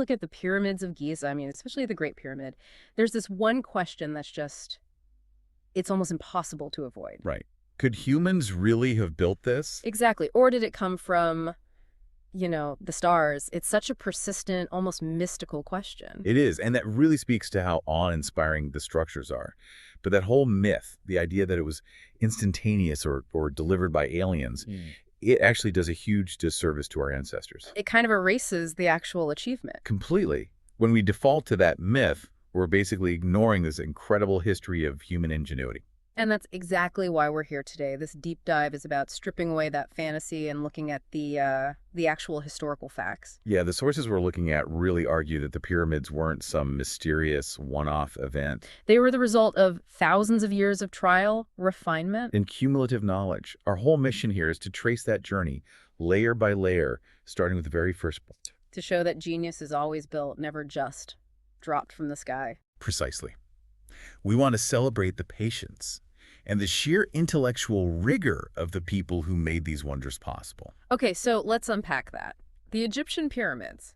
Look at the pyramids of Giza, I mean, especially the Great Pyramid. There's this one question that's just, it's almost impossible to avoid. Right. Could humans really have built this? Exactly. Or did it come from, the stars? It's such a persistent, almost mystical question. It is, and that really speaks to how awe-inspiring the structures are. But that whole myth, the idea that it was instantaneous or delivered by aliens, it actually does a huge disservice to our ancestors. It kind of erases the actual achievement. Completely. When we default to that myth, we're basically ignoring this incredible history of human ingenuity. And that's exactly why we're here today. This deep dive is about stripping away that fantasy and looking at the actual historical facts. Yeah, the sources we're looking at really argue that the pyramids weren't some mysterious one-off event. They were the result of thousands of years of trial, refinement, And cumulative knowledge. Our whole mission here is to trace that journey, layer by layer, starting with the very first point. to show that genius is always built, never just dropped from the sky. Precisely. We want to celebrate the patience and the sheer intellectual rigor of the people who made these wonders possible. Okay, so let's unpack that. The Egyptian pyramids,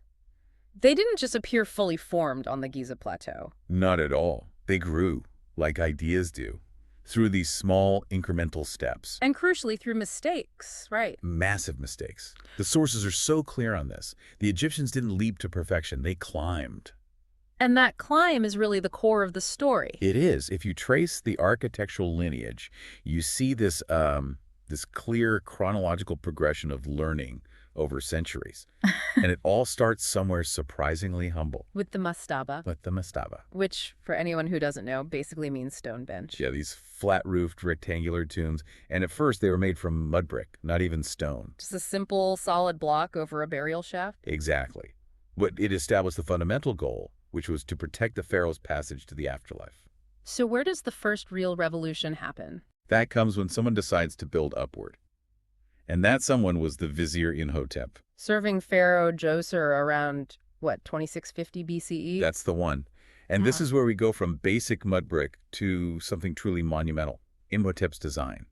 they didn't just appear fully formed on the Giza Plateau. Not at all. They grew, like ideas do, through these small incremental steps. And crucially, through mistakes, right? Massive mistakes. The sources are so clear on this. The Egyptians didn't leap to perfection. They climbed. And that climb is really the core of the story. It is. If you trace the architectural lineage, you see this clear chronological progression of learning over centuries. And it all starts somewhere surprisingly humble. With the mastaba, With the mastaba. which, for anyone who doesn't know, basically means stone bench. Yeah, these flat-roofed rectangular tombs. And at first they were made from mud brick, not even stone. Just a simple, solid block over a burial shaft. Exactly. But it established the fundamental goal, which was to protect the pharaoh's passage to the afterlife. So where does the first real revolution happen? That comes when someone decides to build upward. And that someone was the Vizier Imhotep. Serving Pharaoh Djoser around, 2650 BCE? That's the one. And this is where we go from basic mud brick to something truly monumental. Imhotep's design.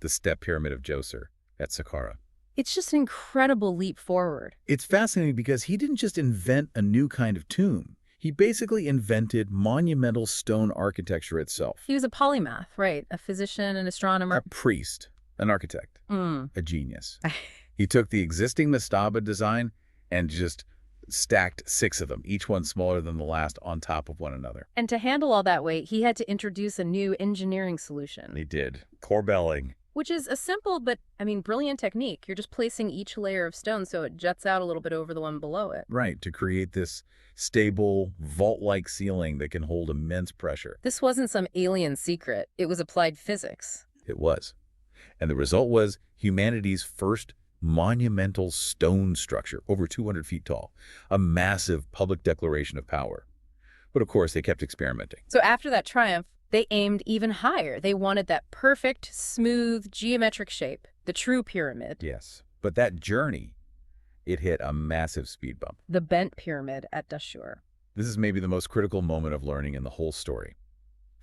The step pyramid of Djoser at Saqqara. It's just an incredible leap forward. It's fascinating because he didn't just invent a new kind of tomb. He basically invented monumental stone architecture itself. He was a polymath, right? A physician, an astronomer. A priest, an architect, a genius. He took the existing mastaba design and just stacked 6 of them, each one smaller than the last, on top of one another. And to handle all that weight, he had to introduce a new engineering solution. He did. Corbelling. Which is a simple but, brilliant technique. You're just placing each layer of stone so it juts out a little bit over the one below it. Right, to create this stable, vault-like ceiling that can hold immense pressure. This wasn't some alien secret. It was applied physics. It was. And the result was humanity's first monumental stone structure, over 200 feet tall. A massive public declaration of power. But of course, they kept experimenting. So after that triumph, they aimed even higher. They wanted that perfect, smooth, geometric shape, the true pyramid. Yes. But that journey, it hit a massive speed bump. The bent pyramid at Dashur. This is maybe the most critical moment of learning in the whole story.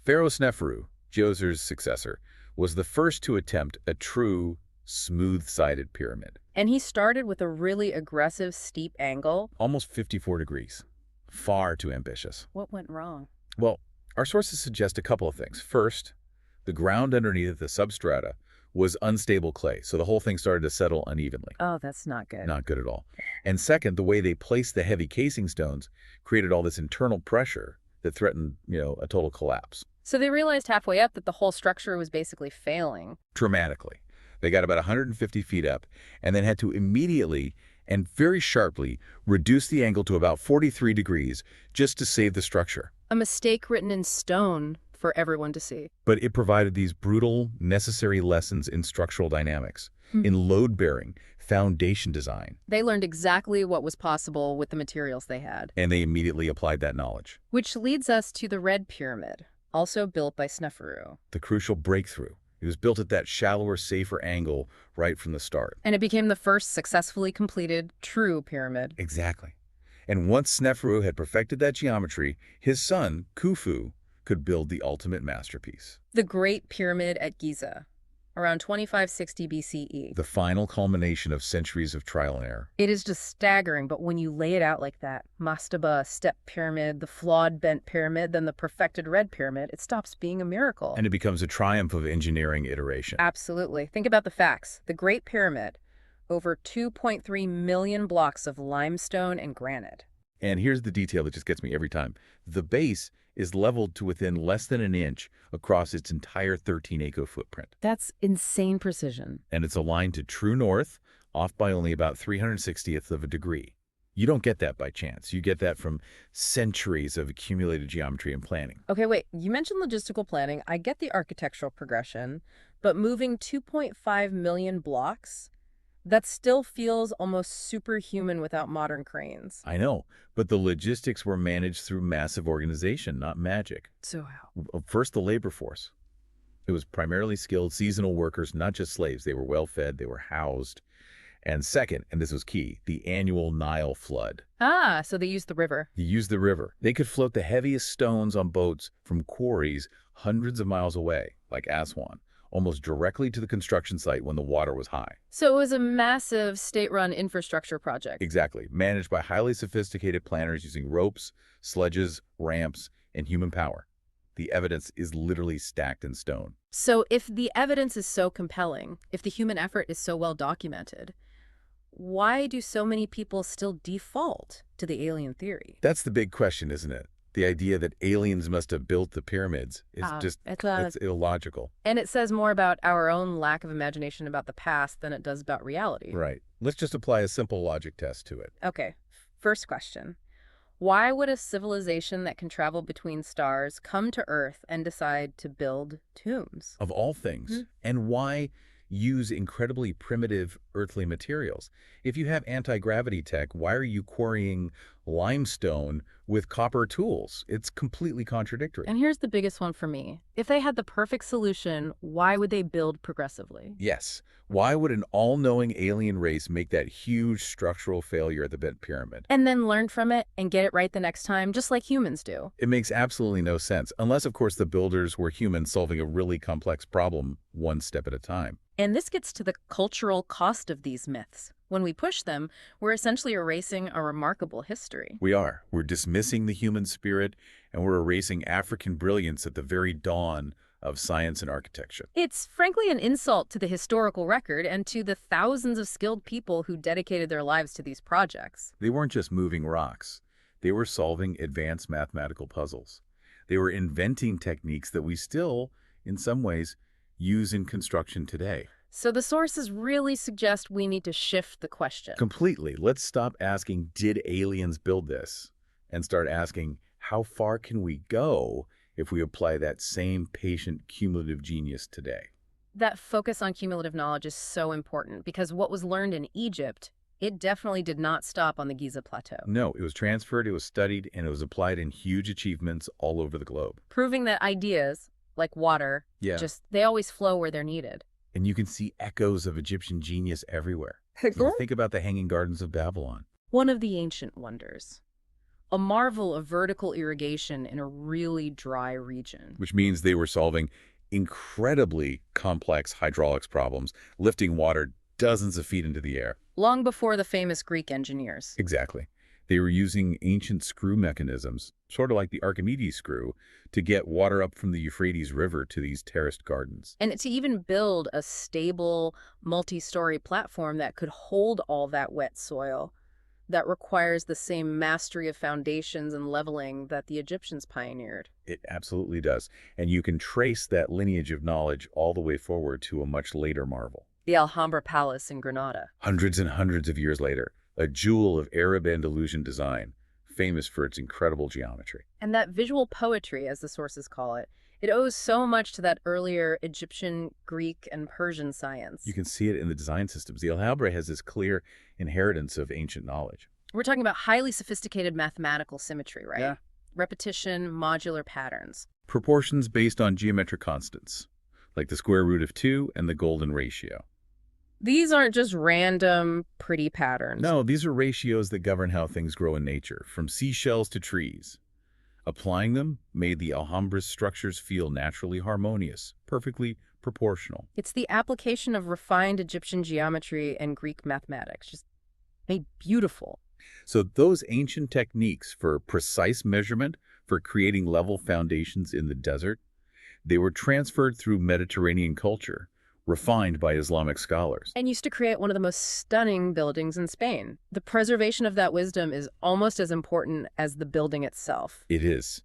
Pharaoh Sneferu, Djoser's successor, was the first to attempt a true, smooth-sided pyramid. And he started with a really aggressive, steep angle. Almost 54 degrees. Far too ambitious. What went wrong? Well, our sources suggest a couple of things. First, the ground underneath the substrata was unstable clay, so the whole thing started to settle unevenly. Oh, that's not good. Not good at all. And second, the way they placed the heavy casing stones created all this internal pressure that threatened, a total collapse. So they realized halfway up that the whole structure was basically failing. Dramatically. They got about 150 feet up and then had to immediately and very sharply reduce the angle to about 43 degrees just to save the structure. A mistake written in stone for everyone to see. But it provided these brutal, necessary lessons in structural dynamics, in load-bearing, foundation design. They learned exactly what was possible with the materials they had. And they immediately applied that knowledge. Which leads us to the Red Pyramid, also built by Sneferu. The crucial breakthrough. It was built at that shallower, safer angle right from the start. And it became the first successfully completed true pyramid. Exactly. And once Sneferu had perfected that geometry, his son, Khufu, could build the ultimate masterpiece. The Great Pyramid at Giza. around 2560 BCE. The final culmination of centuries of trial and error. It is just staggering, but when you lay it out like that, mastaba, step pyramid, the flawed bent pyramid, then the perfected red pyramid, it stops being a miracle. And it becomes a triumph of engineering iteration. Absolutely. Think about the facts. The Great Pyramid, over 2.3 million blocks of limestone and granite. And here's the detail that just gets me every time. The base is leveled to within less than an inch across its entire 13-acre footprint. That's insane precision. And it's aligned to true north, off by only about 360th of a degree. You don't get that by chance. You get that from centuries of accumulated geometry and planning. Okay, wait, you mentioned logistical planning. I get the architectural progression, but moving 2.5 million blocks, that still feels almost superhuman without modern cranes. I know, but the logistics were managed through massive organization, not magic. So how? First, the labor force. It was primarily skilled seasonal workers, not just slaves. They were well-fed, they were housed. And second, and this was key, the annual Nile flood. Ah, so they used the river. They used the river. They could float the heaviest stones on boats from quarries hundreds of miles away, like Aswan, almost directly to the construction site when the water was high. So it was a massive state-run infrastructure project. Exactly. Managed by highly sophisticated planners using ropes, sledges, ramps, and human power. The evidence is literally stacked in stone. So if the evidence is so compelling, if the human effort is so well documented, why do so many people still default to the alien theory? That's the big question, isn't it? The idea that aliens must have built the pyramids is it's illogical. And it says more about our own lack of imagination about the past than it does about reality. Right. Let's just apply a simple logic test to it. Okay, first question. Why would a civilization that can travel between stars come to Earth and decide to build tombs? Of all things. And why use incredibly primitive earthly materials? If you have anti-gravity tech, why are you quarrying limestone with copper tools? It's completely contradictory. And here's the biggest one for me. If they had the perfect solution, why would they build progressively? Yes. Why would an all-knowing alien race make that huge structural failure at the Bent Pyramid? And then learn from it and get it right the next time, just like humans do. It makes absolutely no sense, unless, of course, the builders were humans solving a really complex problem one step at a time. And this gets to the cultural cost of these myths. When we push them, we're essentially erasing a remarkable history. We are. We're dismissing the human spirit, and we're erasing African brilliance at the very dawn of science and architecture. It's frankly an insult to the historical record and to the thousands of skilled people who dedicated their lives to these projects. They weren't just moving rocks. They were solving advanced mathematical puzzles. They were inventing techniques that we still, in some ways, use in construction today. So the sources really suggest we need to shift the question. Completely. Let's stop asking, did aliens build this? And start asking, how far can we go if we apply that same patient cumulative genius today? That focus on cumulative knowledge is so important because what was learned in Egypt, it definitely did not stop on the Giza Plateau. No, it was transferred, it was studied, and it was applied in huge achievements all over the globe. Proving that ideas, like water, they always flow where they're needed. And you can see echoes of Egyptian genius everywhere. Think about the Hanging Gardens of Babylon. One of the ancient wonders. A marvel of vertical irrigation in a really dry region. Which means they were solving incredibly complex hydraulics problems, lifting water dozens of feet into the air. Long before the famous Greek engineers. Exactly. They were using ancient screw mechanisms, sort of like the Archimedes screw, to get water up from the Euphrates River to these terraced gardens. And to even build a stable, multi-story platform that could hold all that wet soil, that requires the same mastery of foundations and leveling that the Egyptians pioneered. It absolutely does. And you can trace that lineage of knowledge all the way forward to a much later marvel. The Alhambra Palace in Granada. Hundreds and hundreds of years later, a jewel of Arab Andalusian design, famous for its incredible geometry. And that visual poetry, as the sources call it, it owes so much to that earlier Egyptian, Greek, and Persian science. You can see it in the design systems. The Alhambra has this clear inheritance of ancient knowledge. We're talking about highly sophisticated mathematical symmetry, right? Yeah. Repetition, modular patterns. Proportions based on geometric constants, like the square root of 2 and the golden ratio. These aren't just random, pretty patterns. No, these are ratios that govern how things grow in nature, from seashells to trees. Applying them made the Alhambra's structures feel naturally harmonious, perfectly proportional. It's the application of refined Egyptian geometry and Greek mathematics, just made beautiful. So those ancient techniques for precise measurement, for creating level foundations in the desert, they were transferred through Mediterranean culture, refined by Islamic scholars. And used to create one of the most stunning buildings in Spain. The preservation of that wisdom is almost as important as the building itself. It is.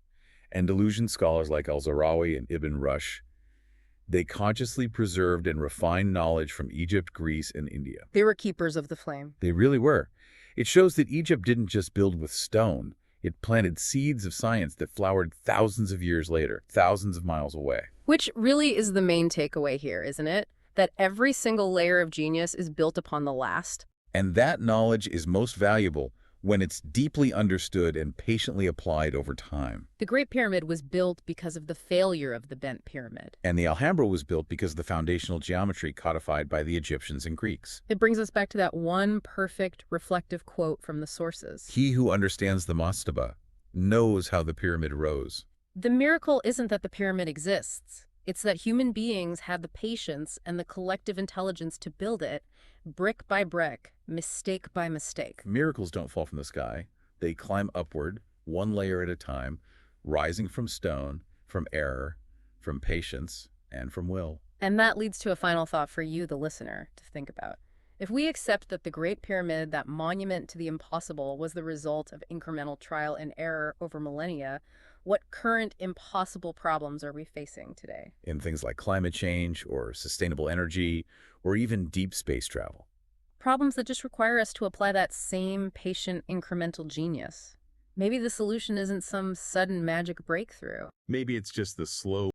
Andalusian scholars like Al-Zarawi and Ibn Rushd, they consciously preserved and refined knowledge from Egypt, Greece, and India. They were keepers of the flame. They really were. It shows that Egypt didn't just build with stone. It planted seeds of science that flowered thousands of years later, thousands of miles away. Which really is the main takeaway here, isn't it? That every single layer of genius is built upon the last. And that knowledge is most valuable when it's deeply understood and patiently applied over time. The Great Pyramid was built because of the failure of the Bent Pyramid. And the Alhambra was built because of the foundational geometry codified by the Egyptians and Greeks. It brings us back to that one perfect, reflective quote from the sources. He who understands the mastaba knows how the pyramid rose. The miracle isn't that the pyramid exists. It's that human beings had the patience and the collective intelligence to build it, brick by brick, mistake by mistake. Miracles don't fall from the sky. They climb upward, one layer at a time, rising from stone, from error, from patience, and from will. And that leads to a final thought for you, the listener, to think about. If we accept that the Great Pyramid, that monument to the impossible, was the result of incremental trial and error over millennia, what current impossible problems are we facing today? In things like climate change, or sustainable energy, or even deep space travel. Problems that just require us to apply that same patient incremental genius. Maybe the solution isn't some sudden magic breakthrough. Maybe it's just the slow